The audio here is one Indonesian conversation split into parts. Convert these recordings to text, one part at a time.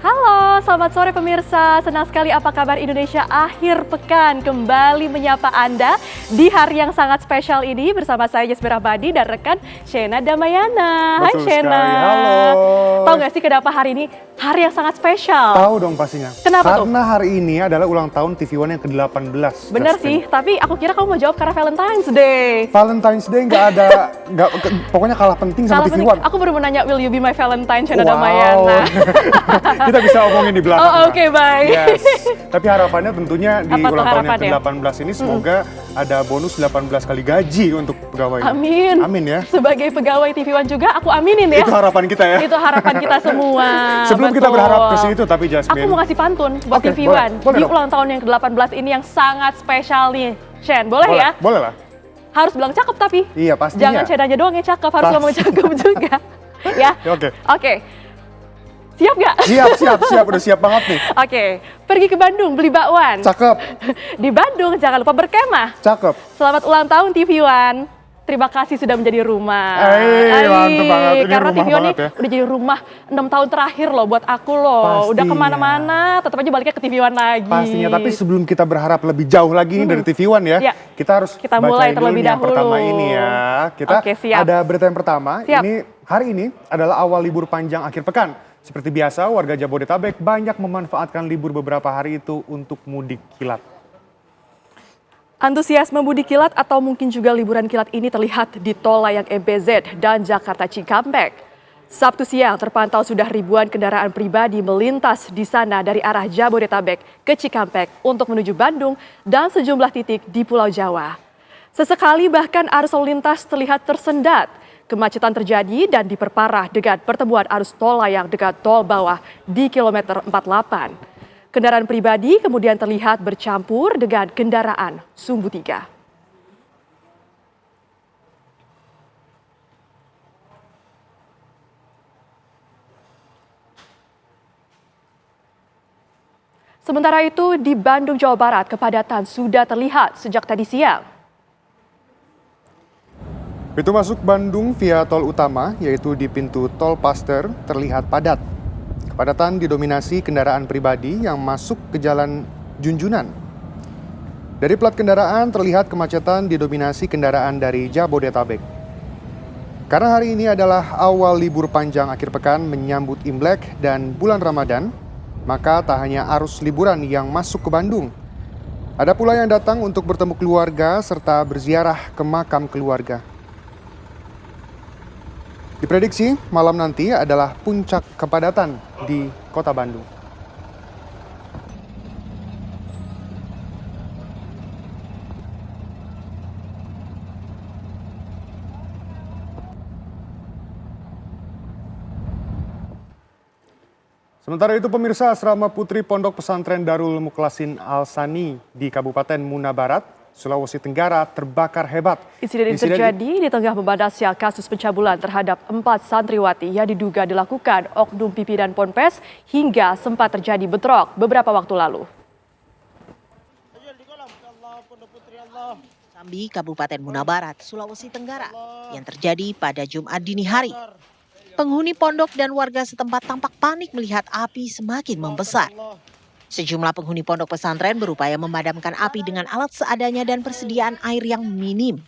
Halo, selamat sore pemirsa. Senang sekali apa kabar Indonesia akhir pekan kembali menyapa Anda di hari yang sangat spesial ini bersama saya Yasmira Badi dan rekan Shena Damayana. Hai Betul Shena. sekali, halo. Tahu nggak sih kenapa hari ini hari yang sangat spesial? Tahu dong pastinya. Kenapa tuh? Karena hari ini adalah ulang tahun TV One yang ke-18. Bener sih, tapi aku kira kamu mau jawab karena Valentine's Day. Valentine's Day nggak ada, pokoknya kalah penting sama Salah TV penting. One. Aku baru mau nanya, will you be my Valentine, Shena Wow. Damayana? Kita bisa omongin di belakang. Oh, oke, baik. Yes. Tapi harapannya tentunya di Apa tuh ulang tahun yang harapannya? ke-18 ini semoga ada bonus 18 kali gaji untuk pegawai. Amin. Amin ya. Sebagai pegawai TV One juga aku aminin ya. Itu harapan kita ya. Itu harapan kita semua. Sebelum kita Betul. berharap ke situ, tapi Jasmine. Aku mau ngasih pantun buat Oke, TV boleh. One Boleh di dong. ulang tahun yang ke-18 ini yang sangat spesial nih. Shen, boleh ya? Boleh lah. Harus bilang cakep tapi. Iya, pastinya. Jangan Shen aja doang yang cakep, harus Pas. ngomong cakep juga. Ya? Ya, oke. Oke. Siap nggak? Siap. Udah siap banget nih. Oke. Pergi ke Bandung beli bakwan. Cakep, Di Bandung jangan lupa berkemah. cakep. Selamat ulang tahun TV One. Terima kasih sudah menjadi rumah. Mantep banget. Ini Karena rumah TV One ini banget ya. udah jadi rumah 6 tahun terakhir loh buat aku loh. Udah Pastinya. kemana-mana, tetap aja baliknya ke TV One lagi. Pastinya, tapi sebelum kita berharap lebih jauh lagi nih dari TV One ya, Ya. kita harus Kita mulai bacain terlebih dulu nih yang dahulu. pertama ini ya. Kita Oke, siap. ada berita yang pertama. Siap. Hari ini adalah awal libur panjang akhir pekan. Seperti biasa, warga Jabodetabek banyak memanfaatkan libur beberapa hari itu untuk mudik kilat. Antusiasme mudik kilat atau mungkin juga liburan kilat ini terlihat di Tol Layang MBZ dan Jakarta Cikampek. Sabtu siang terpantau sudah ribuan kendaraan pribadi melintas di sana dari arah Jabodetabek ke Cikampek untuk menuju Bandung dan sejumlah titik di Pulau Jawa. Sesekali bahkan arus lalu lintas terlihat tersendat. Kemacetan terjadi dan diperparah dengan pertemuan arus tol layang dekat tol bawah di kilometer 48. Kendaraan pribadi kemudian terlihat bercampur dengan kendaraan sumbu 3. Sementara itu di Bandung, Jawa Barat, kepadatan sudah terlihat sejak tadi siang. Pintu masuk Bandung via tol utama, yaitu di pintu tol Paster, terlihat padat. Kepadatan didominasi kendaraan pribadi yang masuk ke jalan Junjunan. Dari plat kendaraan terlihat kemacetan didominasi kendaraan dari Jabodetabek. Karena hari ini adalah awal libur panjang akhir pekan menyambut Imlek dan bulan Ramadan, maka tak hanya arus liburan yang masuk ke Bandung. Ada pula yang datang untuk bertemu keluarga serta berziarah ke makam keluarga. Diprediksi malam nanti adalah puncak kepadatan di kota Bandung. Sementara itu pemirsa, asrama putri Pondok Pesantren Darul Mukhlasin Al-Sani di Kabupaten Muna Barat, Sulawesi Tenggara terbakar hebat. Insiden ini terjadi di tengah membadasnya kasus pencabulan terhadap 4 santriwati yang diduga dilakukan oknum pimpinan Ponpes hingga sempat terjadi bentrok beberapa waktu lalu. Sambi, Kabupaten Muna Barat, Sulawesi Tenggara, yang terjadi pada Jumat dini hari. Penghuni pondok dan warga setempat tampak panik melihat api semakin membesar. Sejumlah penghuni pondok pesantren berupaya memadamkan api dengan alat seadanya dan persediaan air yang minim.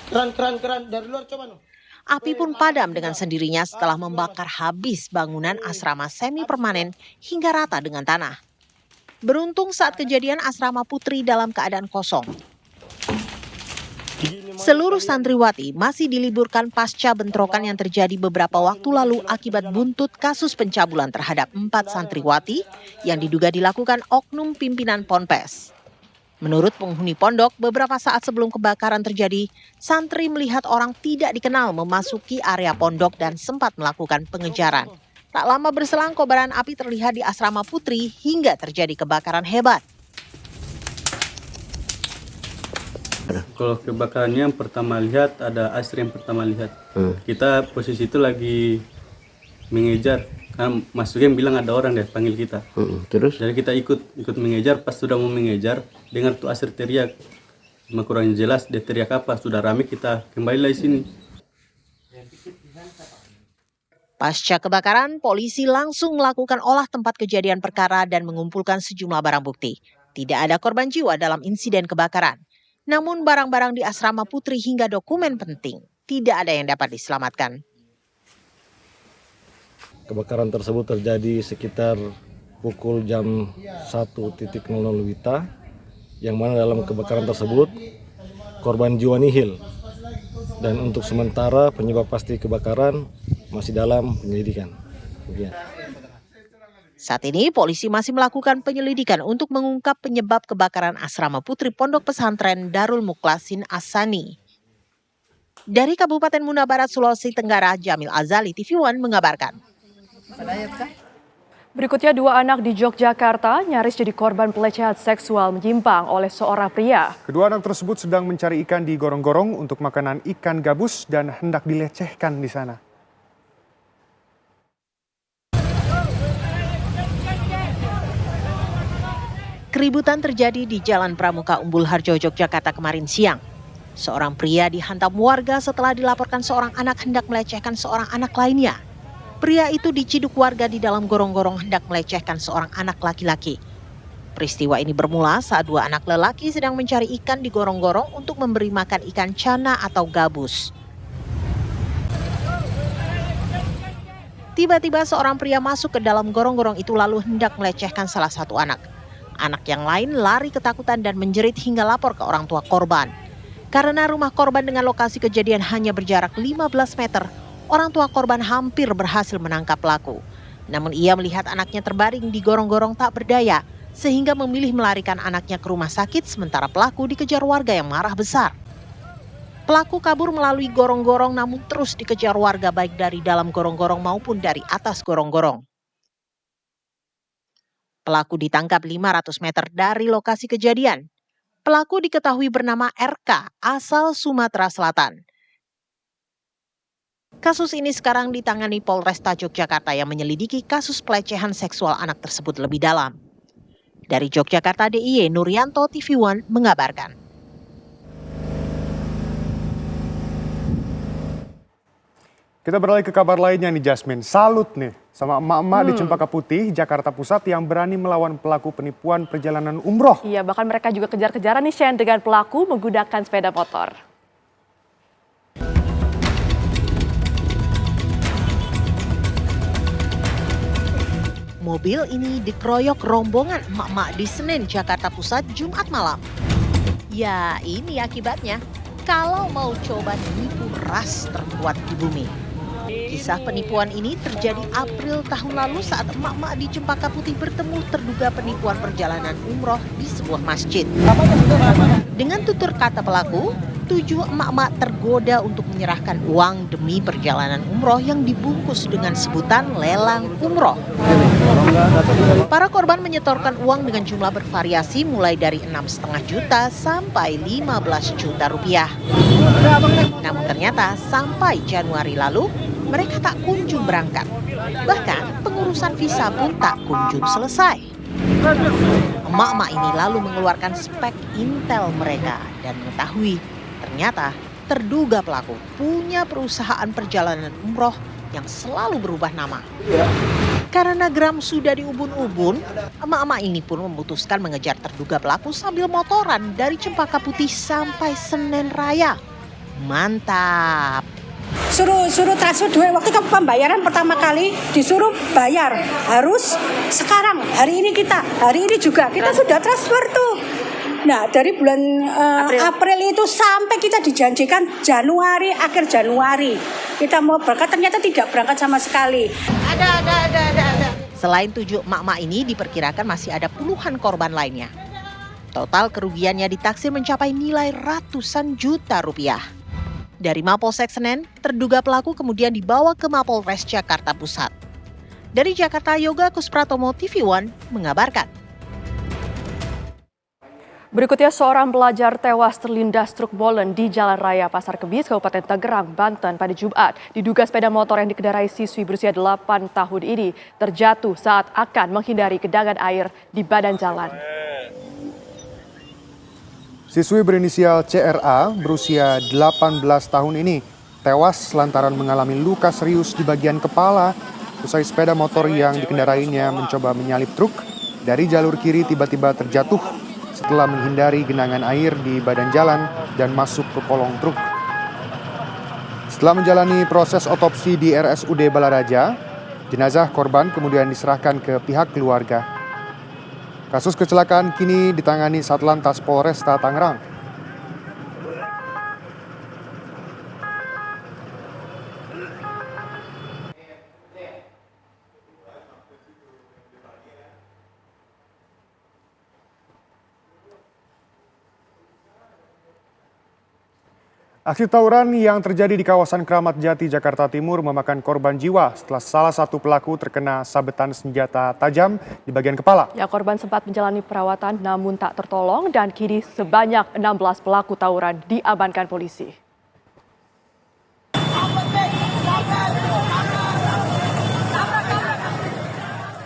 Keran dari luar coba. Api pun padam dengan sendirinya setelah membakar habis bangunan asrama semi permanen hingga rata dengan tanah. Beruntung saat kejadian asrama putri dalam keadaan kosong. Seluruh santriwati masih diliburkan pasca bentrokan yang terjadi beberapa waktu lalu akibat buntut kasus pencabulan terhadap 4 santriwati yang diduga dilakukan oknum pimpinan Ponpes. Menurut penghuni pondok, beberapa saat sebelum kebakaran terjadi, santri melihat orang tidak dikenal memasuki area pondok dan sempat melakukan pengejaran. Tak lama berselang kobaran api terlihat di asrama putri hingga terjadi kebakaran hebat. Kalau kebakarannya yang pertama lihat ada Asri yang pertama lihat. Kita posisi itu lagi mengejar. Kan Mas Sugeng bilang ada orang deh panggil kita. Terus? Jadi kita ikut mengejar. Pas sudah mau mengejar, dengar tuh Asri teriak. Cuma kurang jelas dia teriak apa. Sudah rame kita kembali lagi sini. Pasca kebakaran, polisi langsung melakukan olah tempat kejadian perkara dan mengumpulkan sejumlah barang bukti. Tidak ada korban jiwa dalam insiden kebakaran. Namun barang-barang di asrama putri hingga dokumen penting tidak ada yang dapat diselamatkan. Kebakaran tersebut terjadi sekitar pukul jam 1.00 WITA, yang mana dalam kebakaran tersebut korban jiwa nihil. Dan untuk sementara penyebab pasti kebakaran masih dalam penyelidikan. Saat ini polisi masih melakukan penyelidikan untuk mengungkap penyebab kebakaran asrama putri Pondok Pesantren Darul Mukhlasin As-Sani. Dari Kabupaten Muna Barat, Sulawesi Tenggara, Jamil Azali, TV One mengabarkan. Berikutnya, 2 anak di Yogyakarta nyaris jadi korban pelecehan seksual menyimpang oleh seorang pria. Kedua anak tersebut sedang mencari ikan di gorong-gorong untuk makanan ikan gabus dan hendak dilecehkan di sana. Keributan terjadi di Jalan Pramuka Umbul Harjo, Yogyakarta kemarin siang. Seorang pria dihantam warga setelah dilaporkan seorang anak hendak melecehkan seorang anak lainnya. Pria itu diciduk warga di dalam gorong-gorong hendak melecehkan seorang anak laki-laki. Peristiwa ini bermula saat 2 anak lelaki sedang mencari ikan di gorong-gorong untuk memberi makan ikan cana atau gabus. Tiba-tiba seorang pria masuk ke dalam gorong-gorong itu lalu hendak melecehkan salah satu anak. Anak yang lain lari ketakutan dan menjerit hingga lapor ke orang tua korban. Karena rumah korban dengan lokasi kejadian hanya berjarak 15 meter, orang tua korban hampir berhasil menangkap pelaku. Namun ia melihat anaknya terbaring di gorong-gorong tak berdaya, sehingga memilih melarikan anaknya ke rumah sakit sementara pelaku dikejar warga yang marah besar. Pelaku kabur melalui gorong-gorong namun terus dikejar warga baik dari dalam gorong-gorong maupun dari atas gorong-gorong. Pelaku ditangkap 500 meter dari lokasi kejadian. Pelaku diketahui bernama RK, asal Sumatera Selatan. Kasus ini sekarang ditangani Polresta Yogyakarta yang menyelidiki kasus pelecehan seksual anak tersebut lebih dalam. Dari Yogyakarta, DIY Nuryanto, TV One mengabarkan. Kita beralih ke kabar lainnya nih Jasmine. Salut nih sama emak-emak di Cempaka Putih, Jakarta Pusat yang berani melawan pelaku penipuan perjalanan umroh. Iya, bahkan mereka juga kejar-kejaran nih Shen dengan pelaku menggunakan sepeda motor. Mobil ini dikeroyok rombongan emak-emak di Senen, Jakarta Pusat, Jumat malam. Ya, ini akibatnya kalau mau coba nipu ras terkuat di bumi. Kisah penipuan ini terjadi April tahun lalu saat emak-emak di Cempaka Putih bertemu terduga penipuan perjalanan umroh di sebuah masjid. Dengan tutur kata pelaku, 7 emak-emak tergoda untuk menyerahkan uang demi perjalanan umroh yang dibungkus dengan sebutan lelang umroh. Para korban menyetorkan uang dengan jumlah bervariasi mulai dari 6,5 juta sampai 15 juta rupiah. Namun ternyata sampai Januari lalu mereka tak kunjung berangkat. Bahkan pengurusan visa pun tak kunjung selesai. Emak-emak ini lalu mengeluarkan spek intel mereka dan mengetahui ternyata terduga pelaku punya perusahaan perjalanan umroh yang selalu berubah nama. Karena geram sudah diubun-ubun, emak-emak ini pun memutuskan mengejar terduga pelaku sambil motoran dari Cempaka Putih sampai Senen Raya. Mantap! Suruh transfer duit waktu pembayaran pertama kali disuruh bayar harus sekarang hari ini juga kita sudah transfer tuh. Nah dari bulan April itu sampai kita dijanjikan Januari, akhir Januari kita mau berangkat ternyata tidak berangkat sama sekali. Ada. Selain 7 emak-emak ini diperkirakan masih ada puluhan korban lainnya. Total kerugiannya ditaksir mencapai nilai ratusan juta rupiah. Dari Mapolsek Senen, terduga pelaku kemudian dibawa ke Mapolres Jakarta Pusat. Dari Jakarta, Yoga Kuspratomo, TV One mengabarkan. Berikutnya, seorang pelajar tewas terlindas truk molen di Jalan Raya Pasar Kebis, Kabupaten Tangerang, Banten pada Jumat. Diduga sepeda motor yang dikendarai siswi berusia 8 tahun ini terjatuh saat akan menghindari genangan air di badan jalan. Siswi berinisial CRA berusia 18 tahun ini tewas lantaran mengalami luka serius di bagian kepala usai sepeda motor yang dikendarainya mencoba menyalip truk dari jalur kiri tiba-tiba terjatuh setelah menghindari genangan air di badan jalan dan masuk ke kolong truk. Setelah menjalani proses otopsi di RSUD Balaraja, jenazah korban kemudian diserahkan ke pihak keluarga. Kasus kecelakaan kini ditangani Satlantas Polresta Tangerang. Aksi tawuran yang terjadi di kawasan Kramat Jati, Jakarta Timur memakan korban jiwa setelah salah satu pelaku terkena sabetan senjata tajam di bagian kepala. Ya, korban sempat menjalani perawatan namun tak tertolong dan kini sebanyak 16 pelaku tawuran diamankan polisi.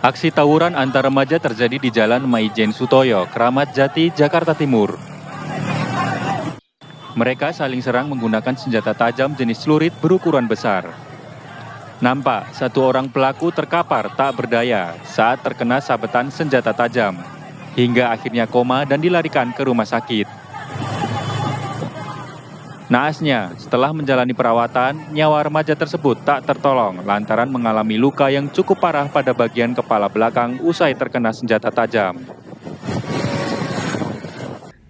Aksi tawuran antar remaja terjadi di Jalan Maijen Sutoyo, Kramat Jati, Jakarta Timur. Mereka saling serang menggunakan senjata tajam jenis celurit berukuran besar. Nampak satu orang pelaku terkapar tak berdaya saat terkena sabetan senjata tajam, hingga akhirnya koma dan dilarikan ke rumah sakit. Naasnya, setelah menjalani perawatan, nyawa remaja tersebut tak tertolong lantaran mengalami luka yang cukup parah pada bagian kepala belakang usai terkena senjata tajam.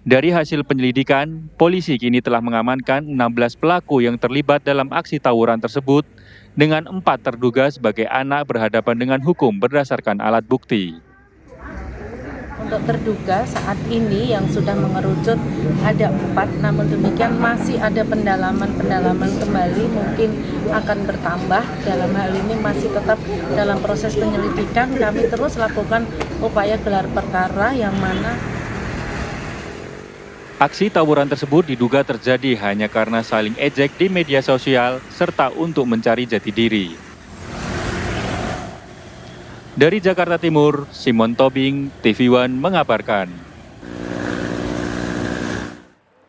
Dari hasil penyelidikan, polisi kini telah mengamankan 16 pelaku yang terlibat dalam aksi tawuran tersebut dengan 4 terduga sebagai anak berhadapan dengan hukum berdasarkan alat bukti. Untuk terduga saat ini yang sudah mengerucut ada 4, namun demikian masih ada pendalaman kembali, mungkin akan bertambah. Dalam hal ini masih tetap dalam proses penyelidikan, kami terus lakukan upaya gelar perkara yang mana aksi tawuran tersebut diduga terjadi hanya karena saling ejek di media sosial serta untuk mencari jati diri. Dari Jakarta Timur, Simon Tobing, TV One mengabarkan.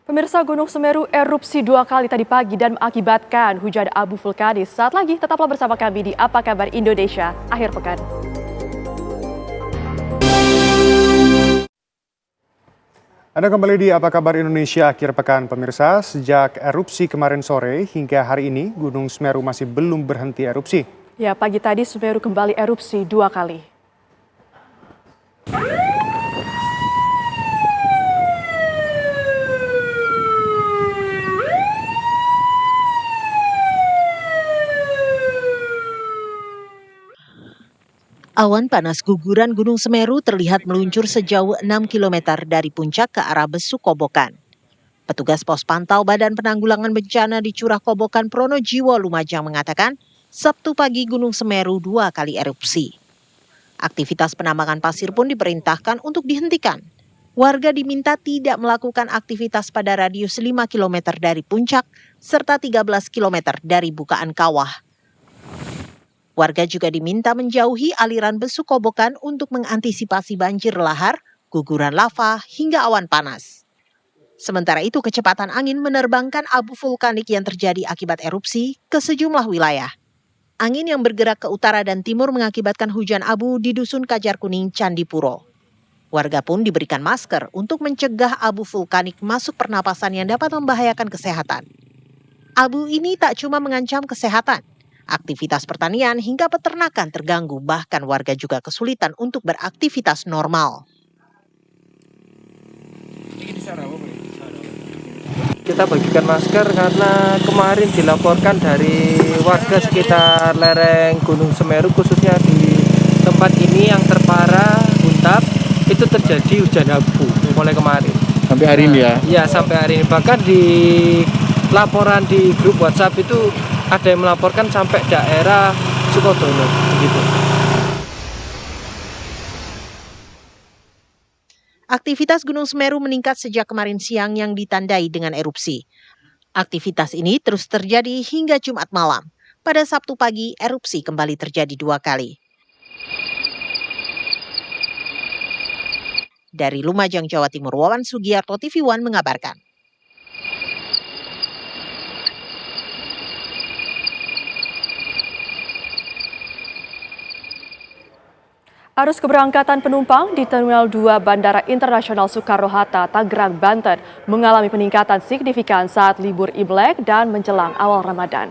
Pemirsa, Gunung Semeru erupsi 2 kali tadi pagi dan mengakibatkan hujan abu vulkanis. Saat lagi tetaplah bersama kami di Apa Kabar Indonesia akhir pekan. Anda kembali di Apa Kabar Indonesia akhir pekan, pemirsa. Sejak erupsi kemarin sore hingga hari ini, Gunung Semeru masih belum berhenti erupsi. Ya, pagi tadi Semeru kembali erupsi 2 kali. Awan panas guguran Gunung Semeru terlihat meluncur sejauh 6 km dari puncak ke arah Besuk Kobokan. Petugas pos pantau Badan Penanggulangan Bencana di Curah Kobokan Pronojiwo, Lumajang mengatakan, Sabtu pagi Gunung Semeru 2 kali erupsi. Aktivitas penambangan pasir pun diperintahkan untuk dihentikan. Warga diminta tidak melakukan aktivitas pada radius 5 km dari puncak serta 13 km dari bukaan kawah. Warga juga diminta menjauhi aliran Besuk Kobokan untuk mengantisipasi banjir lahar, guguran lava, hingga awan panas. Sementara itu, kecepatan angin menerbangkan abu vulkanik yang terjadi akibat erupsi ke sejumlah wilayah. Angin yang bergerak ke utara dan timur mengakibatkan hujan abu di Dusun Kajar Kuning, Candipuro. Warga pun diberikan masker untuk mencegah abu vulkanik masuk pernapasan yang dapat membahayakan kesehatan. Abu ini tak cuma mengancam kesehatan, aktivitas pertanian hingga peternakan terganggu, bahkan warga juga kesulitan untuk beraktivitas normal. Kita bagikan masker karena kemarin dilaporkan dari warga sekitar lereng Gunung Semeru, khususnya di tempat ini yang terparah Huntap, itu terjadi hujan abu mulai kemarin. Sampai hari ini ya? Iya, sampai hari ini. Bahkan di laporan di grup WhatsApp itu ada yang melaporkan sampai daerah Sukodono, begitu. Aktivitas Gunung Semeru meningkat sejak kemarin siang yang ditandai dengan erupsi. Aktivitas ini terus terjadi hingga Jumat malam. Pada Sabtu pagi, erupsi kembali terjadi 2 kali. Dari Lumajang, Jawa Timur, Wawan Sugiarto, TV One mengabarkan. Arus keberangkatan penumpang di Terminal 2 Bandara Internasional Soekarno-Hatta, Tangerang, Banten mengalami peningkatan signifikan saat libur Imlek dan menjelang awal Ramadan.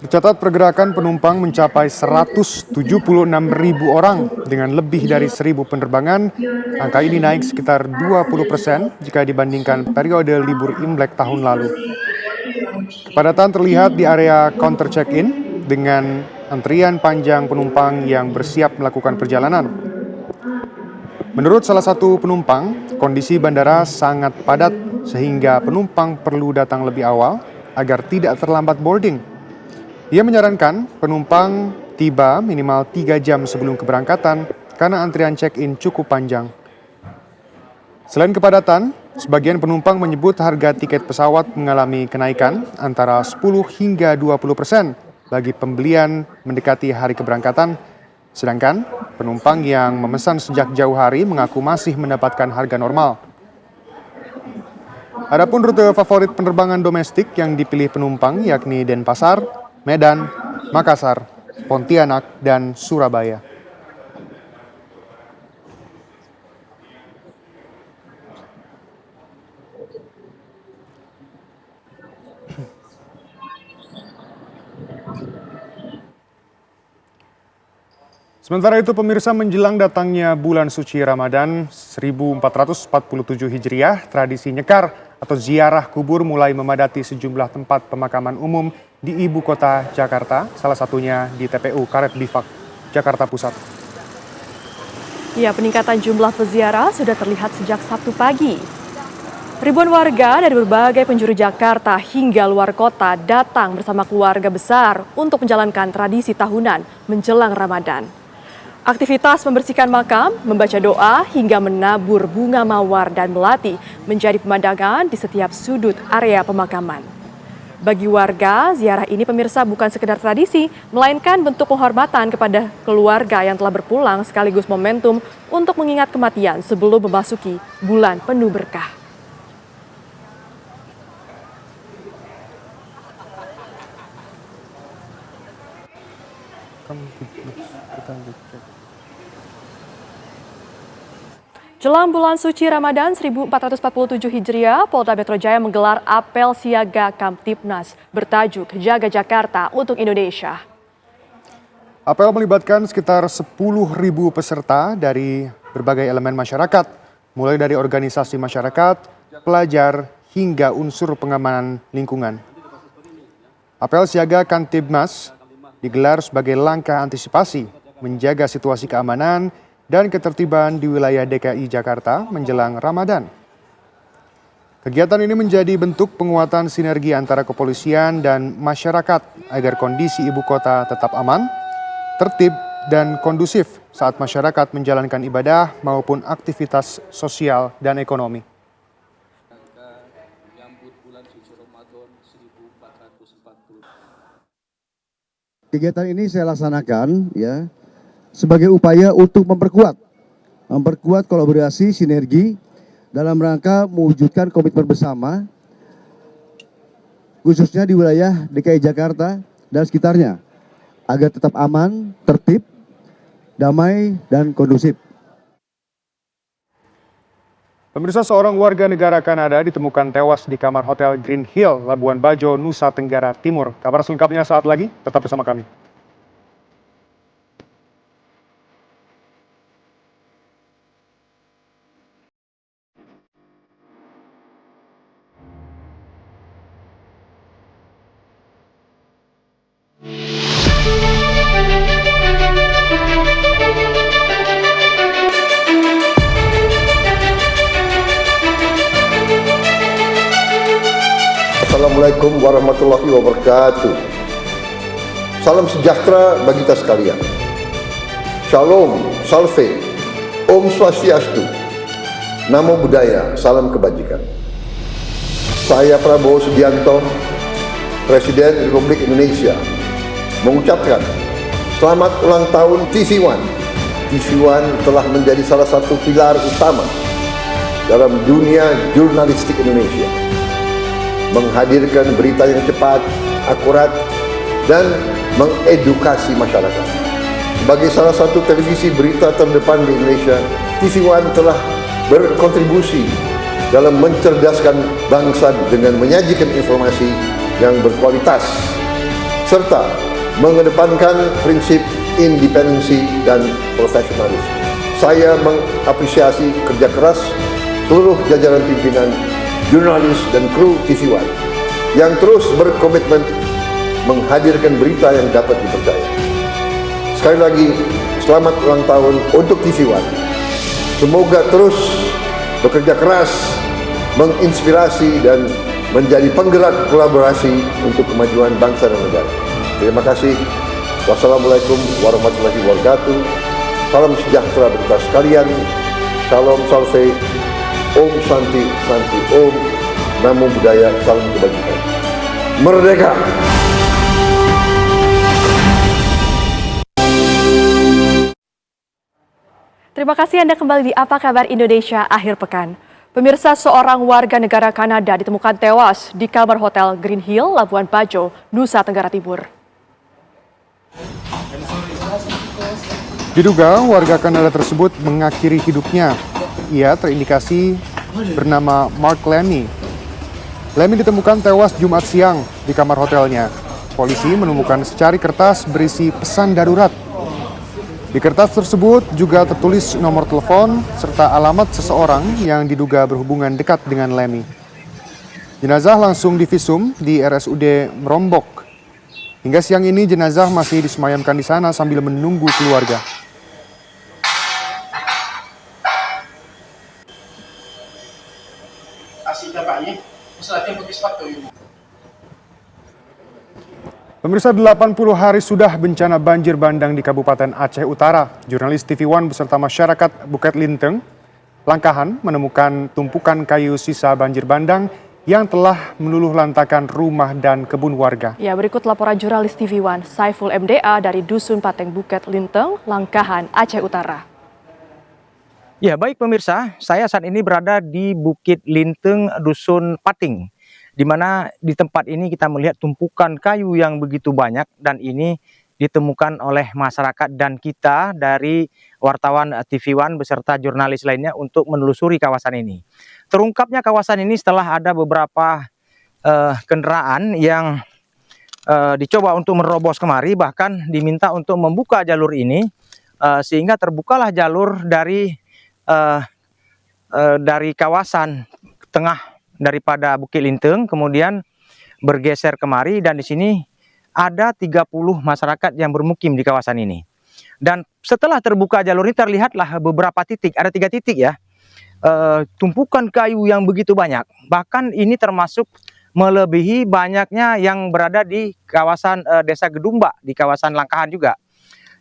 Tercatat pergerakan penumpang mencapai 176.000 orang dengan lebih dari 1.000 penerbangan. Angka ini naik sekitar 20% jika dibandingkan periode libur Imlek tahun lalu. Kepadatan terlihat di area counter check-in dengan antrian panjang penumpang yang bersiap melakukan perjalanan. Menurut salah satu penumpang, kondisi bandara sangat padat sehingga penumpang perlu datang lebih awal agar tidak terlambat boarding. Ia menyarankan penumpang tiba minimal 3 jam sebelum keberangkatan karena antrian check-in cukup panjang. Selain kepadatan, sebagian penumpang menyebut harga tiket pesawat mengalami kenaikan antara 10 hingga 20% bagi pembelian mendekati hari keberangkatan, sedangkan penumpang yang memesan sejak jauh hari mengaku masih mendapatkan harga normal. Adapun rute favorit penerbangan domestik yang dipilih penumpang yakni Denpasar, Medan, Makassar, Pontianak, dan Surabaya. Sementara itu, pemirsa, menjelang datangnya bulan suci Ramadan 1447 Hijriah, tradisi nyekar atau ziarah kubur mulai memadati sejumlah tempat pemakaman umum di ibu kota Jakarta, salah satunya di TPU Karet Bifak, Jakarta Pusat. Ya, peningkatan jumlah peziarah sudah terlihat sejak Sabtu pagi. Ribuan warga dari berbagai penjuru Jakarta hingga luar kota datang bersama keluarga besar untuk menjalankan tradisi tahunan menjelang Ramadan. Aktivitas membersihkan makam, membaca doa, hingga menabur bunga mawar dan melati menjadi pemandangan di setiap sudut area pemakaman. Bagi warga, ziarah ini, pemirsa, bukan sekedar tradisi, melainkan bentuk penghormatan kepada keluarga yang telah berpulang sekaligus momentum untuk mengingat kematian sebelum memasuki bulan penuh berkah. Jelang bulan suci Ramadan 1447 Hijriah, Polda Metro Jaya menggelar apel siaga Kamtibnas bertajuk Jaga Jakarta untuk Indonesia. Apel melibatkan sekitar 10.000 peserta dari berbagai elemen masyarakat, mulai dari organisasi masyarakat, pelajar, hingga unsur pengamanan lingkungan. Apel siaga Kamtibnas digelar sebagai langkah antisipasi menjaga situasi keamanan dan ketertiban di wilayah DKI Jakarta menjelang Ramadan. Kegiatan ini menjadi bentuk penguatan sinergi antara kepolisian dan masyarakat agar kondisi ibu kota tetap aman, tertib, dan kondusif saat masyarakat menjalankan ibadah maupun aktivitas sosial dan ekonomi. Kegiatan ini saya laksanakan sebagai upaya untuk memperkuat kolaborasi sinergi dalam rangka mewujudkan komitmen bersama khususnya di wilayah DKI Jakarta dan sekitarnya agar tetap aman, tertib, damai, dan kondusif. Pemirsa, seorang warga negara Kanada ditemukan tewas di kamar Hotel Green Hill, Labuan Bajo, Nusa Tenggara Timur. Kabar selengkapnya saat lagi, tetap bersama kami. Assalamualaikum warahmatullahi wabarakatuh. Salam sejahtera bagi kita sekalian. Shalom, salve, Om Swastiastu, Namo Buddhaya, salam kebajikan. Saya Prabowo Subianto, Presiden Republik Indonesia, mengucapkan selamat ulang tahun TV1. TV1 telah menjadi salah satu pilar utama dalam dunia jurnalistik Indonesia, menghadirkan berita yang cepat, akurat, dan mengedukasi masyarakat. sebagai salah satu televisi berita terdepan di Indonesia, TV One telah berkontribusi dalam mencerdaskan bangsa dengan menyajikan informasi yang berkualitas serta mengedepankan prinsip independensi dan profesionalisme. Saya mengapresiasi kerja keras seluruh jajaran pimpinan, jurnalis dan kru TV One yang terus berkomitmen menghadirkan berita yang dapat dipercaya. Sekali lagi, selamat ulang tahun untuk TV One. Semoga terus bekerja keras, menginspirasi dan menjadi penggerak kolaborasi untuk kemajuan bangsa dan negara. Terima kasih. Wassalamualaikum warahmatullahi wabarakatuh. Salam sejahtera bagi kita sekalian. Salam salve. Om Santi Santi Om. Namo Buddhaya. Salam kebajikan. Merdeka. Terima kasih Anda kembali di Apa Kabar Indonesia akhir pekan. Pemirsa, seorang warga negara Kanada ditemukan tewas di kamar hotel Green Hill, Labuan Bajo, Nusa Tenggara Timur. Diduga warga Kanada tersebut mengakhiri hidupnya. Ia terindikasi bernama Mark Lemmy. Lemmy ditemukan tewas Jumat siang di kamar hotelnya. Polisi menemukan secari kertas berisi pesan darurat. Di kertas tersebut juga tertulis nomor telepon serta alamat seseorang yang diduga berhubungan dekat dengan Lemmy. Jenazah langsung divisum di RSUD Merombok. Hingga siang ini jenazah masih disemayamkan di sana sambil menunggu keluarga. Pemirsa, 80 hari sudah bencana banjir bandang di Kabupaten Aceh Utara. Jurnalis TV One beserta masyarakat Bukit Linteng, Langkahan menemukan tumpukan kayu sisa banjir bandang yang telah meluluh lantakan rumah dan kebun warga. Ya, berikut laporan jurnalis TV One Saiful MDA dari Dusun Pateng Bukit Linteng, Langkahan, Aceh Utara. Ya, baik pemirsa, saya saat ini berada di Bukit Linteng, Dusun Pating, di mana di tempat ini kita melihat tumpukan kayu yang begitu banyak dan ini ditemukan oleh masyarakat dan kita dari wartawan TV One beserta jurnalis lainnya untuk menelusuri kawasan ini. Terungkapnya kawasan ini setelah ada beberapa kendaraan yang dicoba untuk menerobos kemari, bahkan diminta untuk membuka jalur ini sehingga terbukalah jalur dari kawasan tengah daripada Bukit Linteng, kemudian bergeser kemari dan di sini ada 30 masyarakat yang bermukim di kawasan ini. Dan setelah terbuka jalur ini terlihatlah beberapa titik, ada 3 titik ya, tumpukan kayu yang begitu banyak. Bahkan ini termasuk melebihi banyaknya yang berada di kawasan Desa Gedumba, di kawasan Langkahan juga.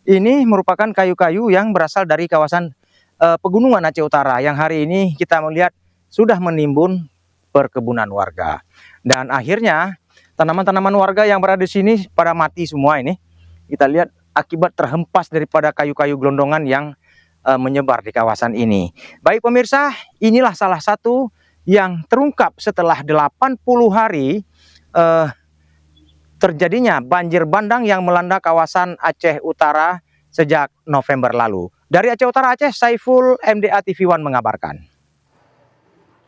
Ini merupakan kayu-kayu yang berasal dari kawasan pegunungan Aceh Utara yang hari ini kita melihat sudah menimbun perkebunan warga. Dan akhirnya tanaman-tanaman warga yang berada di sini pada mati semua ini. Kita lihat akibat terhempas daripada kayu-kayu gelondongan yang menyebar di kawasan ini. Baik pemirsa, inilah salah satu yang terungkap setelah 80 hari terjadinya banjir bandang yang melanda kawasan Aceh Utara sejak November lalu. Dari Aceh Utara Aceh, Saiful MDA TV One mengabarkan.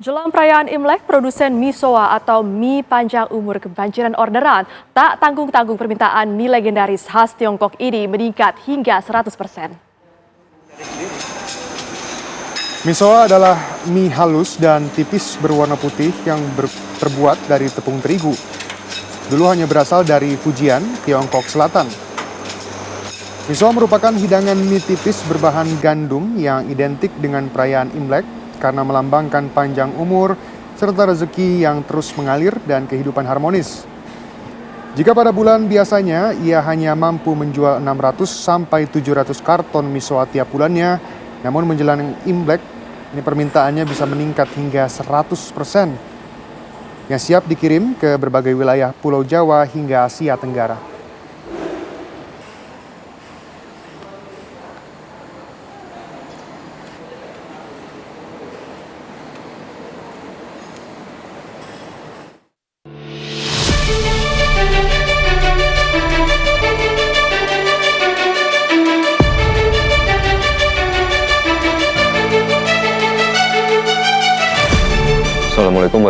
Jelang perayaan Imlek, produsen mie soa atau mie panjang umur kebanjiran orderan. Tak tanggung-tanggung permintaan mie legendaris khas Tiongkok ini meningkat hingga 100%. Mie soa adalah mie halus dan tipis berwarna putih yang terbuat dari tepung terigu. Dulu hanya berasal dari Fujian, Tiongkok Selatan. Mie soa merupakan hidangan mie tipis berbahan gandum yang identik dengan perayaan Imlek karena melambangkan panjang umur serta rezeki yang terus mengalir dan kehidupan harmonis. Jika pada bulan biasanya ia hanya mampu menjual 600 sampai 700 karton mie soa tiap bulannya, namun menjelang Imlek ini permintaannya bisa meningkat hingga 100%, yang siap dikirim ke berbagai wilayah Pulau Jawa hingga Asia Tenggara.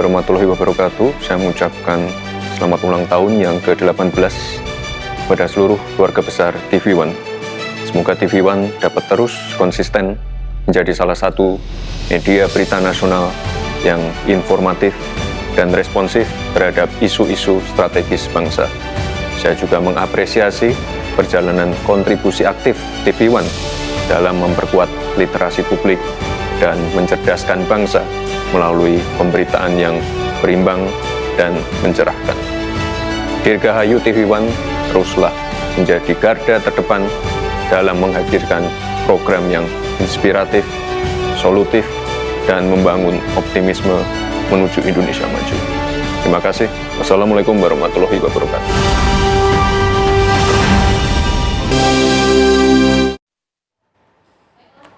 warahmatullahi wabarakatuh. Saya mengucapkan selamat ulang tahun yang ke-18 pada seluruh keluarga besar TV One. Semoga TV One dapat terus konsisten menjadi salah satu media berita nasional yang informatif dan responsif terhadap isu-isu strategis bangsa. Saya juga mengapresiasi perjalanan kontribusi aktif TV One dalam memperkuat literasi publik dan mencerdaskan bangsa melalui pemberitaan yang berimbang dan mencerahkan. Dirgahayu TV One teruslah menjadi garda terdepan dalam menghadirkan program yang inspiratif, solutif, dan membangun optimisme menuju Indonesia maju. Terima kasih. Wassalamualaikum warahmatullahi wabarakatuh.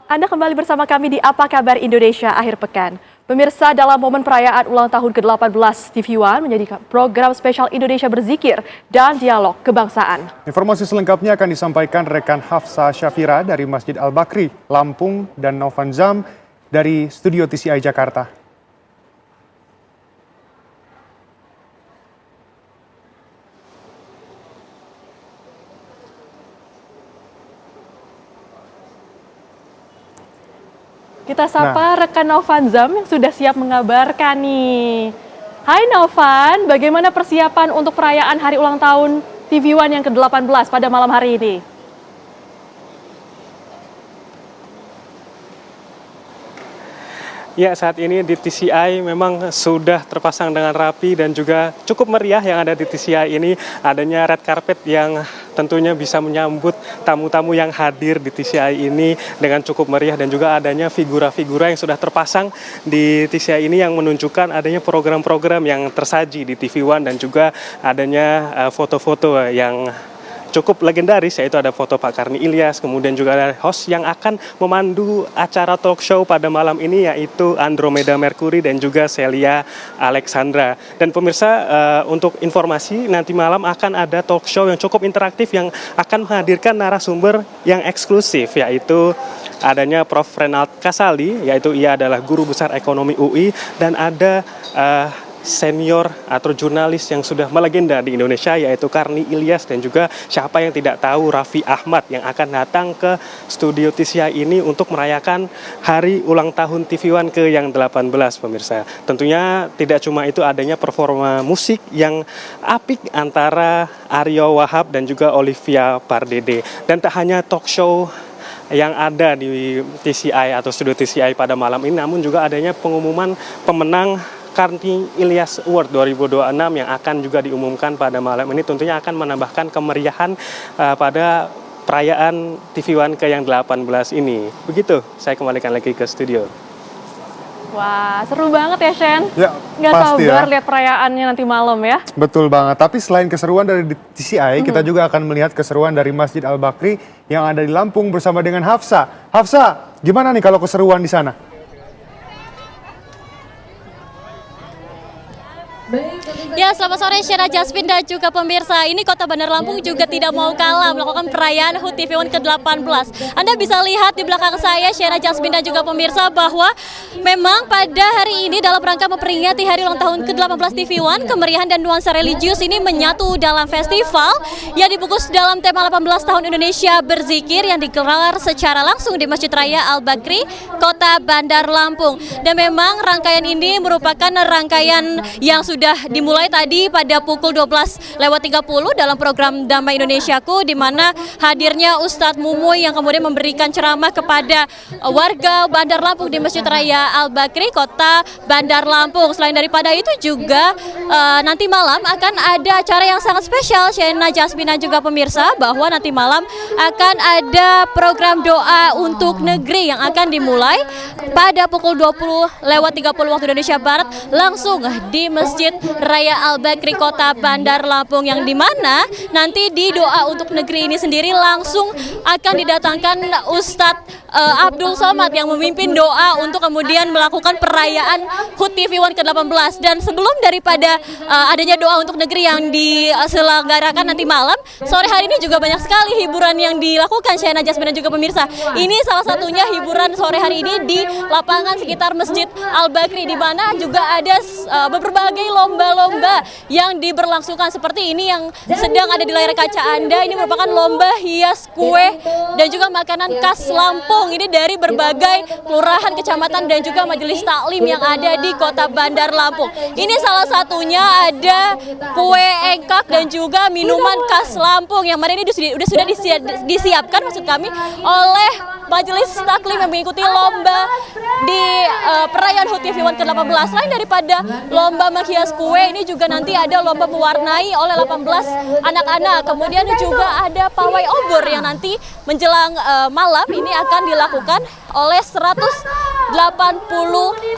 Anda kembali bersama kami di Apa Kabar Indonesia akhir pekan. Pemirsa, dalam momen perayaan ulang tahun ke-18, TV One menjadi program spesial Indonesia Berzikir dan Dialog Kebangsaan. Informasi selengkapnya akan disampaikan rekan Hafsa Syafira dari Masjid Al-Bakri, Lampung, dan Novan Zam dari Studio TCI Jakarta. Kita sapa rekan Novan Zam yang sudah siap mengabarkan nih. Hai Novan, bagaimana persiapan untuk perayaan hari ulang tahun TV One yang ke-18 pada malam hari ini? Ya, saat ini di TCI memang sudah terpasang dengan rapi dan juga cukup meriah. Yang ada di TCI ini adanya red carpet yang tentunya bisa menyambut tamu-tamu yang hadir di TCI ini dengan cukup meriah, dan juga adanya figura-figura yang sudah terpasang di TCI ini yang menunjukkan adanya program-program yang tersaji di TV One, dan juga adanya foto-foto yang cukup legendaris, yaitu ada foto Pak Karni Ilyas, kemudian juga ada host yang akan memandu acara talk show pada malam ini, yaitu Andromeda Mercury dan juga Celia Alexandra. Dan pemirsa, untuk informasi, nanti malam akan ada talk show yang cukup interaktif yang akan menghadirkan narasumber yang eksklusif, yaitu adanya Prof. Renald Kasali, yaitu ia adalah guru besar ekonomi UI, dan ada senior atau jurnalis yang sudah melegenda di Indonesia, yaitu Karni Ilyas, dan juga siapa yang tidak tahu, Raffi Ahmad, yang akan datang ke studio TCI ini untuk merayakan hari ulang tahun TV One ke yang 18, pemirsa. Tentunya tidak cuma itu, adanya performa musik yang apik antara Aryo Wahab dan juga Olivia Pardede. Dan tak hanya talk show yang ada di TCI atau studio TCI pada malam ini, namun juga adanya pengumuman pemenang Karni Ilyas Award 2026 yang akan juga diumumkan pada malam ini, tentunya akan menambahkan kemeriahan pada perayaan TV One ke yang 18 ini. Begitu, saya kembalikan lagi ke studio. Wah, seru banget ya, Shen? Ya, nggak pasti sabar ya. lihat perayaannya nanti malam ya. Betul banget, tapi selain keseruan dari TCI, kita juga akan melihat keseruan dari Masjid Al-Bakri yang ada di Lampung bersama dengan Hafsa. Hafsa, gimana nih kalau keseruan di sana? Ya, selamat sore Syera Jasmine dan juga pemirsa. Ini Kota Bandar Lampung juga tidak mau kalah melakukan perayaan HUT TV One ke-18. Anda bisa lihat di belakang saya, Syera Jasmine dan juga pemirsa, bahwa memang pada hari ini dalam rangka memperingati hari ulang tahun ke-18 TV One, kemeriahan dan nuansa religius ini menyatu dalam festival yang dibungkus dalam tema 18 tahun Indonesia Berzikir yang digelar secara langsung di Masjid Raya Al-Bakri, Kota Bandar Lampung. Dan memang rangkaian ini merupakan rangkaian yang sudah dimulai tadi pada pukul 12:30 dalam program Damai Indonesiaku, di mana hadirnya Ustadz Mumuy yang kemudian memberikan ceramah kepada warga Bandar Lampung di Masjid Raya Al-Bakri, Kota Bandar Lampung. Selain daripada itu juga nanti malam akan ada acara yang sangat spesial, Shena Jasmine dan juga pemirsa, bahwa nanti malam akan ada program doa untuk negeri yang akan dimulai pada pukul 20:30 waktu Indonesia Barat langsung di Masjid Raya Al-Bakri Kota Bandar Lampung, yang dimana nanti di doa untuk negeri ini sendiri langsung akan didatangkan Ustadz Abdul Somad yang memimpin doa untuk kemudian melakukan perayaan HUT TV1 ke-18. Dan sebelum daripada adanya doa untuk negeri yang diselenggarakan nanti malam, sore hari ini juga banyak sekali hiburan yang dilakukan Shena Jasmine dan juga pemirsa. Ini salah satunya hiburan sore hari ini di lapangan sekitar Masjid Al-Bakri, di mana juga ada berbagai lomba-lomba yang diberlangsungkan seperti ini yang sedang ada di layar kaca Anda. Ini merupakan lomba hias kue dan juga makanan khas Lampung. Ini dari berbagai kelurahan, kecamatan dan juga majelis taklim yang ada di Kota Bandar Lampung. Ini salah satunya ada kue engkak dan juga minuman khas Lampung yang mana ini sudah disiapkan maksud kami oleh majelis taklim yang mengikuti lomba di perayaan HUT TV1 ke-18. Selain daripada lomba menghias kue, ini juga nanti ada lomba mewarnai oleh 18 anak-anak. Kemudian juga ada pawai obor yang nanti menjelang malam ini akan dilakukan oleh 180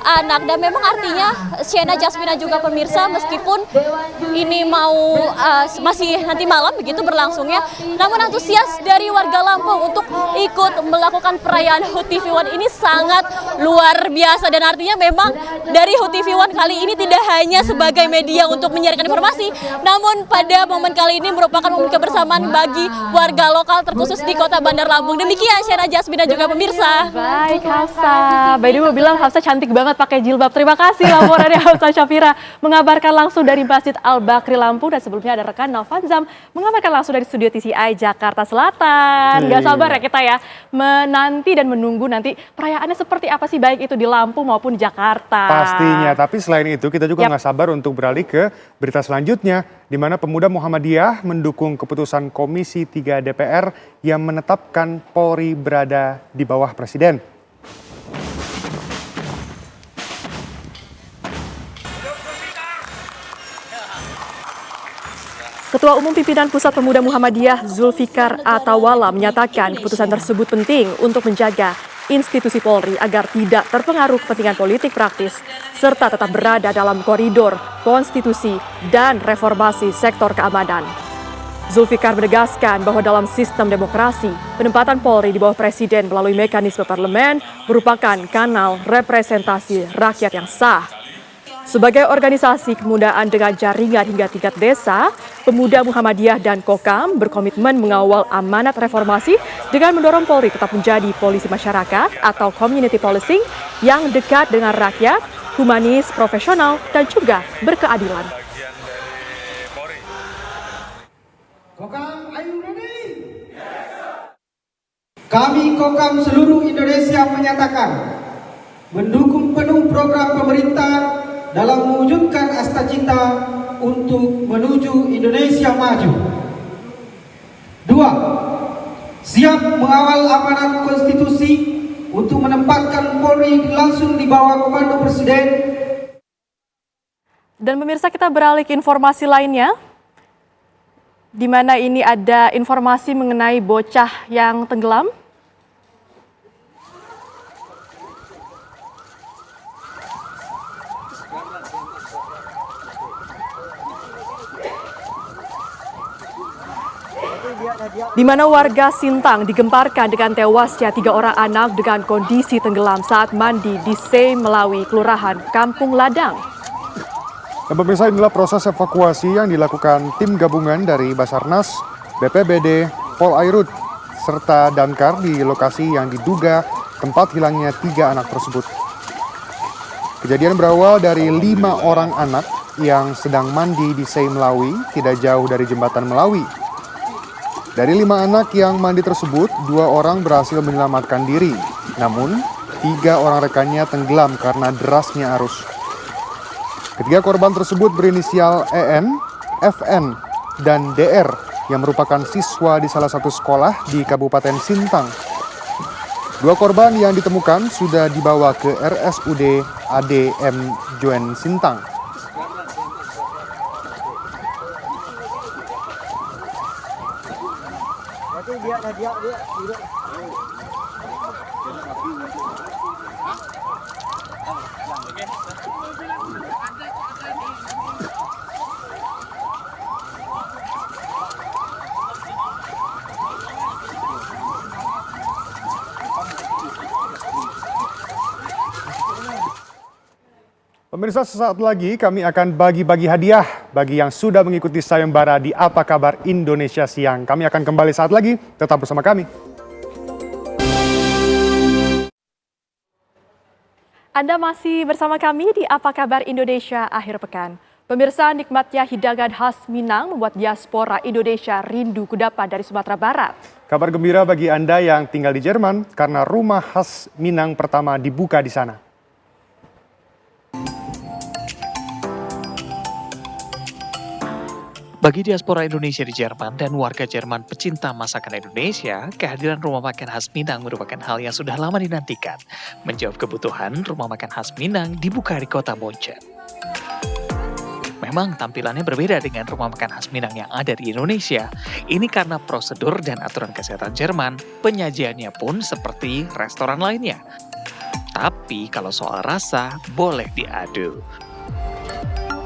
anak. Dan memang artinya Shena Jasmine dan juga pemirsa, meskipun ini mau masih nanti malam begitu berlangsungnya, namun antusias dari warga Lampung untuk ikut melakukan perayaan HUT TV1 ini sangat luar biasa. Dan artinya memang dari HUT TV1 kali ini tidak hanya sebagai media untuk menyiarkan informasi, namun pada momen kali ini merupakan momen kebersamaan bagi warga lokal terkhusus di Kota Bandar Lampung. Demikian Shena Jasmine dan juga pemirsa. Baik Hafsa, by the way mau bilang Hafsa cantik banget pakai jilbab. Terima kasih laporannya Hafsa Syafira mengabarkan langsung dari Masjid Al-Bakri Lampung. Dan sebelumnya ada rekan Nalvan Zam mengabarkan langsung dari studio TCI Jakarta Selatan. Gak sabar ya kita ya menanti dan menunggu nanti perayaannya seperti apa sih, baik itu di Lampung maupun Jakarta. Pastinya, tapi selain itu kita juga nggak sabar untuk beralih ke berita selanjutnya, di mana pemuda Muhammadiyah mendukung keputusan Komisi 3 DPR yang menetapkan Polri berada di bawah Presiden. Ketua Umum Pimpinan Pusat Pemuda Muhammadiyah Zulfikar Atawala menyatakan keputusan tersebut penting untuk menjaga institusi Polri agar tidak terpengaruh kepentingan politik praktis serta tetap berada dalam koridor konstitusi dan reformasi sektor keamanan. Zulfikar menegaskan bahwa dalam sistem demokrasi, penempatan Polri di bawah Presiden melalui mekanisme parlemen merupakan kanal representasi rakyat yang sah. Sebagai organisasi kemudaan dengan jaringan hingga tingkat desa, Pemuda Muhammadiyah dan Kokam berkomitmen mengawal amanat reformasi dengan mendorong Polri tetap menjadi polisi masyarakat atau community policing yang dekat dengan rakyat, humanis, profesional, dan juga berkeadilan. Kokam, are you ready? Kami Kokam seluruh Indonesia menyatakan mendukung penuh program pemerintah dalam mewujudkan Asta Cita untuk menuju Indonesia maju. 2. Siap mengawal amanat konstitusi untuk menempatkan Polri langsung di bawah komando Presiden. Dan pemirsa, kita beralih ke informasi lainnya, di mana ini ada informasi mengenai bocah yang tenggelam. Di mana warga Sintang digemparkan dengan tewasnya 3 orang anak dengan kondisi tenggelam saat mandi di Sei Melawi, Kelurahan Kampung Ladang. Dan pemirsa, inilah proses evakuasi yang dilakukan tim gabungan dari Basarnas, BPBD, Polairut, serta Damkar di lokasi yang diduga tempat hilangnya 3 anak tersebut. Kejadian berawal dari 5 orang anak yang sedang mandi di Sei Melawi, tidak jauh dari jembatan Melawi. Dari 5 anak yang mandi tersebut, 2 orang berhasil menyelamatkan diri. Namun, 3 orang rekannya tenggelam karena derasnya arus. Ketiga korban tersebut berinisial EN, FN, dan DR yang merupakan siswa di salah satu sekolah di Kabupaten Sintang. 2 korban yang ditemukan sudah dibawa ke RSUD ADM Joen Sintang. Pemirsa, sesaat lagi kami akan bagi-bagi hadiah bagi yang sudah mengikuti sayembara di Apa Kabar Indonesia Siang. Kami akan kembali saat lagi, tetap bersama kami. Anda masih bersama kami di Apa Kabar Indonesia akhir pekan. Pemirsa, nikmatnya hidangan khas Minang membuat diaspora Indonesia rindu kudapan dari Sumatera Barat. Kabar gembira bagi Anda yang tinggal di Jerman karena rumah khas Minang pertama dibuka di sana. Bagi diaspora Indonesia di Jerman dan warga Jerman pecinta masakan Indonesia, kehadiran rumah makan khas Minang merupakan hal yang sudah lama dinantikan. Menjawab kebutuhan, rumah makan khas Minang dibuka di kota Monchen. Memang tampilannya berbeda dengan rumah makan khas Minang yang ada di Indonesia. Ini karena prosedur dan aturan kesehatan Jerman, penyajiannya pun seperti restoran lainnya. Tapi kalau soal rasa, boleh diadu.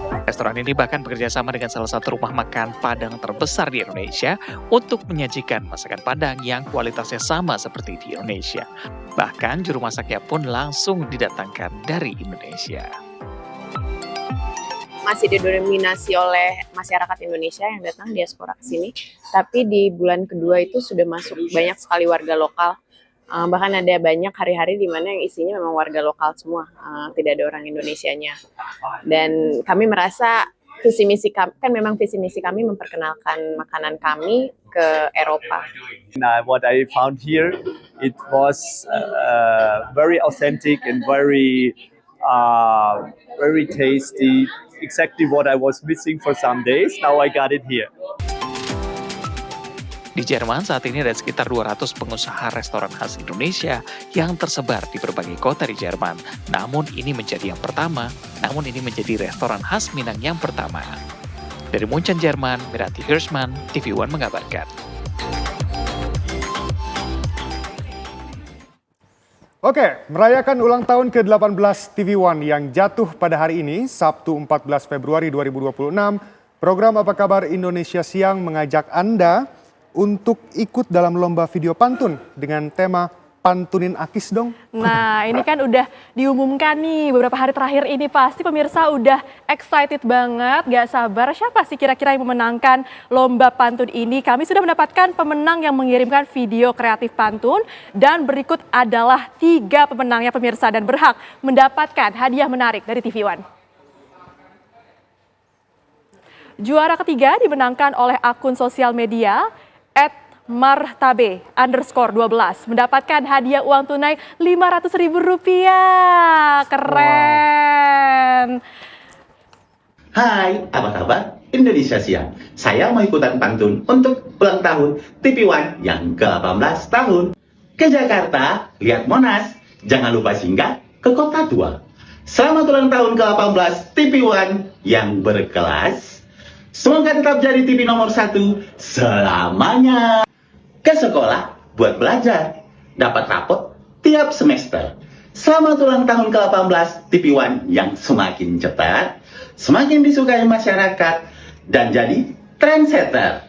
Restoran ini bahkan bekerja sama dengan salah satu rumah makan Padang terbesar di Indonesia untuk menyajikan masakan Padang yang kualitasnya sama seperti di Indonesia. Bahkan juru masaknya pun langsung didatangkan dari Indonesia. Masih didominasi oleh masyarakat Indonesia yang datang diaspora ke sini, tapi di bulan kedua itu sudah masuk banyak sekali warga lokal. Bahkan ada banyak hari-hari di mana yang isinya memang warga lokal semua, tidak ada orang Indonesianya. Dan kami merasa visi misi kami, kan memang visi misi kami memperkenalkan makanan kami ke Eropa. What I found here, it was very authentic and very tasty. Exactly what I was missing for some days. Now I got it here. Di Jerman saat ini ada sekitar 200 pengusaha restoran khas Indonesia yang tersebar di berbagai kota di Jerman. Namun ini menjadi restoran khas Minang yang pertama. Dari Munchen, Jerman, Mirati Hirschman, TV One mengabarkan. Oke, merayakan ulang tahun ke-18 TV One yang jatuh pada hari ini, Sabtu 14 Februari 2026, program Apa Kabar Indonesia Siang mengajak Anda untuk ikut dalam lomba video pantun dengan tema Pantunin Akis dong. Nah, ini kan udah diumumkan nih beberapa hari terakhir ini, pasti pemirsa udah excited banget, gak sabar. Siapa sih kira-kira yang memenangkan lomba pantun ini? Kami sudah mendapatkan pemenang yang mengirimkan video kreatif pantun, dan berikut adalah 3 pemenangnya pemirsa dan berhak mendapatkan hadiah menarik dari TV One. Juara ketiga dimenangkan oleh akun sosial media @martabe_12 mendapatkan hadiah uang tunai Rp500.000. Keren. Hai, apa kabar? Indonesia Siang. Saya mau ikutan pantun untuk ulang tahun TV One yang ke-18 tahun. Ke Jakarta, lihat Monas. Jangan lupa singgah ke Kota Tua. Selamat ulang tahun ke-18 TV One yang berkelas. Semoga tetap jadi TV nomor 1 selamanya. Ke sekolah buat belajar, dapat rapot tiap semester. Selamat ulang tahun ke-18 TV One yang semakin cepat, semakin disukai masyarakat, dan jadi trendsetter.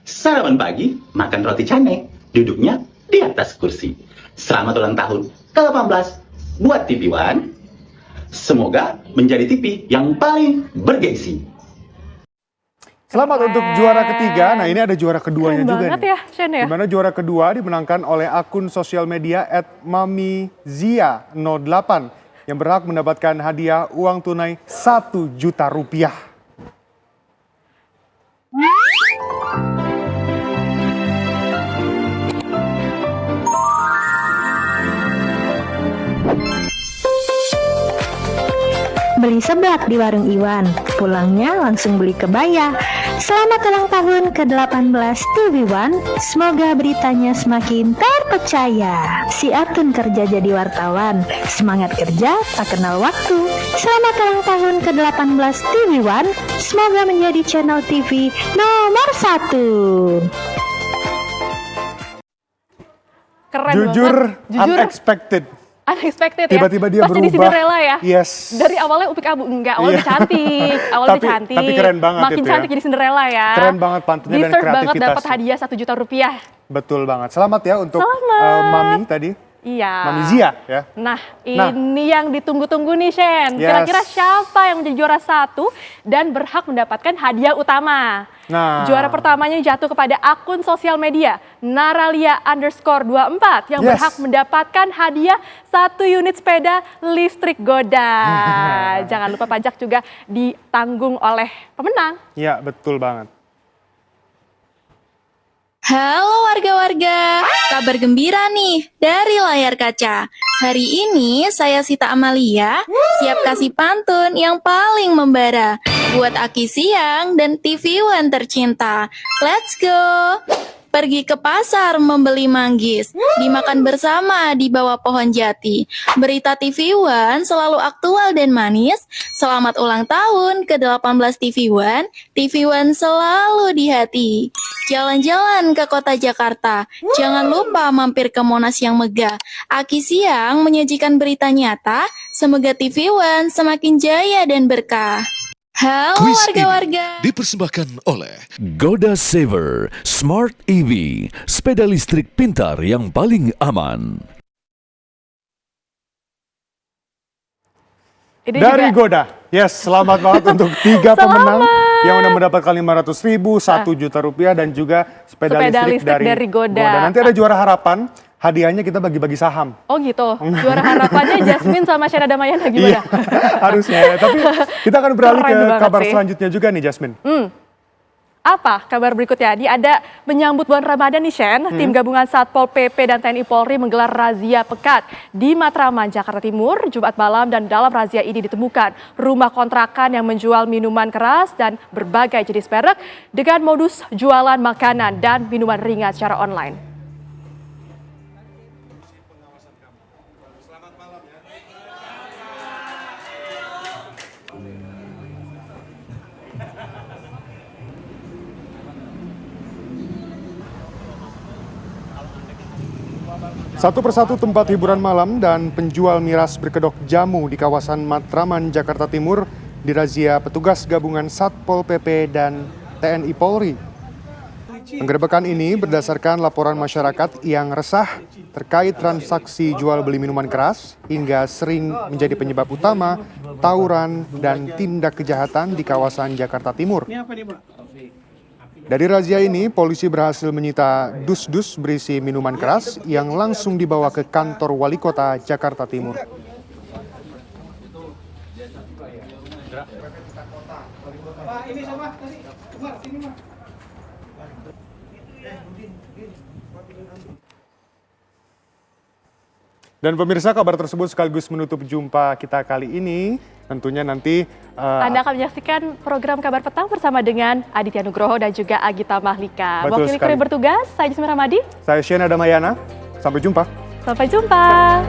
Sarapan pagi, makan roti canai, duduknya di atas kursi. Selamat ulang tahun ke-18 buat TV One. Semoga menjadi TV yang paling bergengsi. Selamat untuk juara ketiga. Nah, ini ada juara keduanya juga nih. Ya, Shen, ya? Di mana juara kedua dimenangkan oleh akun sosial media @mamizia08 yang berhak mendapatkan hadiah uang tunai Rp1.000.000. Beli seblak di warung Iwan, pulangnya langsung beli kebaya. Selamat ulang tahun ke-18 TV One, semoga beritanya semakin terpercaya. Si Atun kerja jadi wartawan, semangat kerja tak kenal waktu. Selamat ulang tahun ke-18 TV One, semoga menjadi channel TV nomor 1. Keren Jujur, banget. unexpected. Unexpected ya. Tiba-tiba dia Pasti berubah. di Cinderella ya. Yes. Dari awalnya upik abu, enggak. Awalnya cantik. Awalnya cantik. Tapi keren banget Makin itu cantik ya. jadi Cinderella ya. Keren banget pantunnya dan Deserve banget kreativitas. dapat hadiah Rp1.000.000. Betul banget. Selamat ya untuk Selamat. Mami tadi. Iya. Mami Zia ya. Nah, ini yang ditunggu-tunggu nih Shen. Kira-kira siapa yang menjadi juara 1 dan berhak mendapatkan hadiah utama? Nah, juara pertamanya jatuh kepada akun sosial media Naralia_24 yang berhak mendapatkan hadiah 1 unit sepeda listrik Goda. Jangan lupa pajak juga ditanggung oleh pemenang. Iya, betul banget. Halo warga-warga, kabar gembira nih dari layar kaca. Hari ini saya Sita Amalia siap kasih pantun yang paling membara buat Aki Siang dan TV One tercinta. Let's go! Pergi ke pasar membeli manggis, dimakan bersama di bawah pohon jati. Berita TV One selalu aktual dan manis. Selamat ulang tahun ke-18 TV One. TV One selalu di hati. Jalan-jalan ke kota Jakarta, jangan lupa mampir ke Monas yang megah. Aki Siang menyajikan berita nyata, semoga TV One semakin jaya dan berkah. Halo warga-warga. Dipersembahkan oleh Goda Saver Smart EV, sepeda listrik pintar yang paling aman. Dari Goda, selamat banget untuk 3 pemenang yang udah mendapatkan 500.000, 1 juta rupiah dan juga sepeda listrik dari Goda. Nanti ada juara harapan, hadiahnya kita bagi-bagi saham. Oh gitu, juara harapannya Jasmine sama Shena Damayana gimana? Iya, harusnya ya. Tapi kita akan beralih ke kabar selanjutnya juga nih Jasmine. Apa kabar berikutnya? Ini ada menyambut bulan Ramadan nih Shen, tim gabungan Satpol PP dan TNI Polri menggelar razia pekat di Matraman, Jakarta Timur, Jumat malam, dan dalam razia ini ditemukan rumah kontrakan yang menjual minuman keras dan berbagai jenis merek dengan modus jualan makanan dan minuman ringan secara online. Satu persatu tempat hiburan malam dan penjual miras berkedok jamu di kawasan Matraman, Jakarta Timur dirazia petugas gabungan Satpol PP dan TNI Polri. Penggerebekan ini berdasarkan laporan masyarakat yang resah terkait transaksi jual beli minuman keras hingga sering menjadi penyebab utama tawuran dan tindak kejahatan di kawasan Jakarta Timur. Dari razia ini, polisi berhasil menyita dus-dus berisi minuman keras yang langsung dibawa ke kantor Wali Kota Jakarta Timur. Dan pemirsa, kabar tersebut sekaligus menutup jumpa kita kali ini. Tentunya nanti Anda akan menyaksikan program Kabar Petang bersama dengan Aditya Nugroho dan juga Agita Mahlika. Betul Wakil kru bertugas, saya Jasmine Ramadi. Saya Shena Damayana. Sampai jumpa. Sampai jumpa.